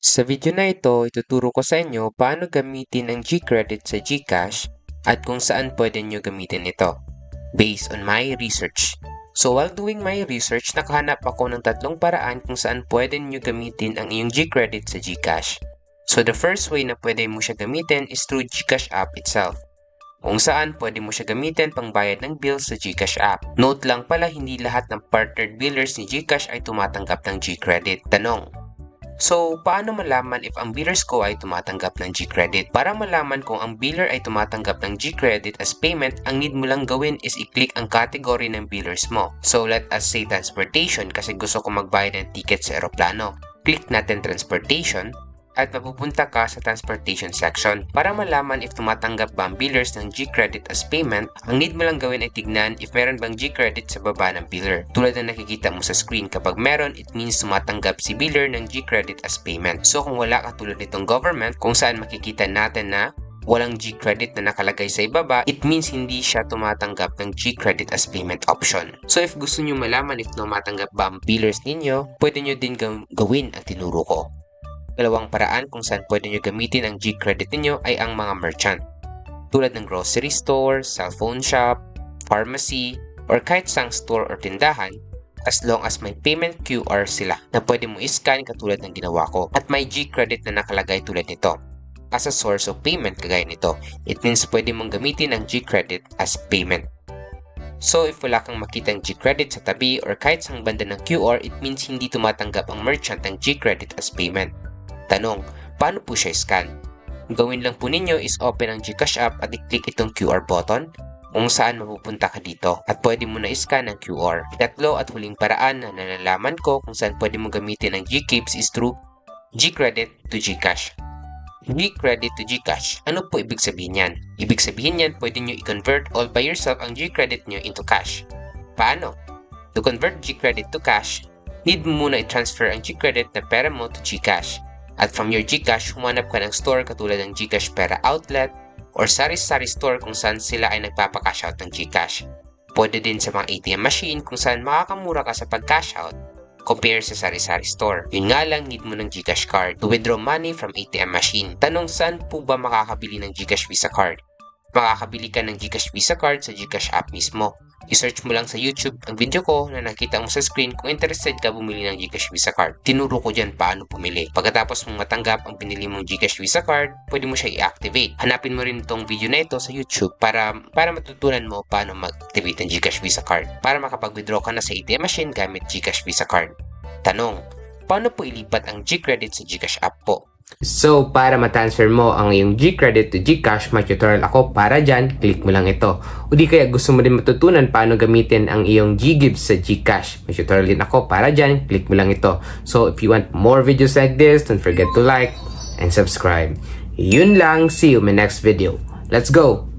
Sa video na ito, ituturo ko sa inyo paano gamitin ang G-Credit sa GCash at kung saan pwede nyo gamitin ito, based on my research. So while doing my research, nakahanap ako ng tatlong paraan kung saan pwede nyo gamitin ang iyong G-Credit sa GCash. So the first way na pwede mo siya gamitin is through GCash app itself, kung saan pwede mo siya gamitin pang bayad ng bills sa GCash app. Note lang pala, hindi lahat ng partnered billers ni GCash ay tumatanggap ng G-Credit. Tanong: so, paano malaman if ang billers ko ay tumatanggap ng G-Credit? Para malaman kung ang biller ay tumatanggap ng G-Credit as payment, ang need mo lang gawin is i-click ang category ng billers mo. So, let us say transportation kasi gusto ko magbayad ng ticket sa eroplano. Click natin transportation at mapupunta ka sa transportation section. Para malaman if tumatanggap ba ang billers ng G-Credit as payment, ang need mo lang gawin ay tignan if meron bang G-Credit sa baba ng biller. Tulad na nakikita mo sa screen, kapag meron, it means tumatanggap si biller ng G-Credit as payment. So kung wala, katulad nitong government, kung saan makikita natin na walang G-Credit na nakalagay sa ibaba, it means hindi siya tumatanggap ng G-Credit as payment option. So if gusto nyo malaman if tumatanggap ba ang billers ninyo, pwede nyo din gawin ang tinuro ko. Dalawang paraan kung saan pwede nyo gamitin ang G-Credit ninyo ay ang mga merchant, tulad ng grocery store, cellphone shop, pharmacy, or kahit sang store or tindahan, as long as may payment QR sila na pwede mo i-scan katulad ng ginawa ko, at may G-Credit na nakalagay tulad nito as a source of payment kagaya nito. It means pwede mong gamitin ang G-Credit as payment. So if wala kang makitang G-Credit sa tabi or kahit sang banda ng QR, it means hindi tumatanggap ang merchant ng G-Credit as payment. Tanong: paano po siya scan? Gawin lang po ninyo is open ang GCash app at i-click itong QR button kung saan mapupunta ka dito at pwede mo na i-scan ang QR. Tatlo at huling paraan na nalalaman ko kung saan pwede mo gamitin ang G-Keeps is through G-Credit to GCash. G-Credit to GCash. Ano po ibig sabihin yan? Ibig sabihin yan, pwede nyo i-convert all by yourself ang G-Credit nyo into cash. Paano? To convert G-Credit to cash, need mo muna i-transfer ang G-Credit na pera mo to GCash. At from your GCash, humanap ka ng store katulad ng GCash Pera Outlet or sari-sari store kung saan sila ay nagpapa-cash out ng GCash. Pwede din sa mga ATM machine kung saan makakamura ka sa pag-cash out compare sa sari-sari store. Yun nga lang, need mo ng GCash card to withdraw money from ATM machine. Tanong: saan po ba makakabili ng GCash Visa card? Makakabili ka ng GCash Visa card sa GCash app mismo. I-search mo lang sa YouTube ang video ko na nakita mo sa screen kung interested ka bumili ng GCash Visa card. Tinuro ko dyan paano pumili. Pagkatapos mong matanggap ang pinili mong GCash Visa card, pwede mo siya i-activate. Hanapin mo rin itong video na ito sa YouTube para matutunan mo paano mag-activate ng GCash Visa card para makapag-withdraw ka na sa ATM machine gamit GCash Visa card. Tanong: paano po ilipat ang G-Credit sa GCash app po? So, para ma-transfer mo ang iyong G-Credit to GCash, may tutorial ako para dyan, click mo lang ito. O di kaya gusto mo din matutunan paano gamitin ang iyong G-Gives sa GCash, may tutorial din ako para dyan, click mo lang ito. So, if you want more videos like this, don't forget to like and subscribe. Yun lang, see you in my next video. Let's go!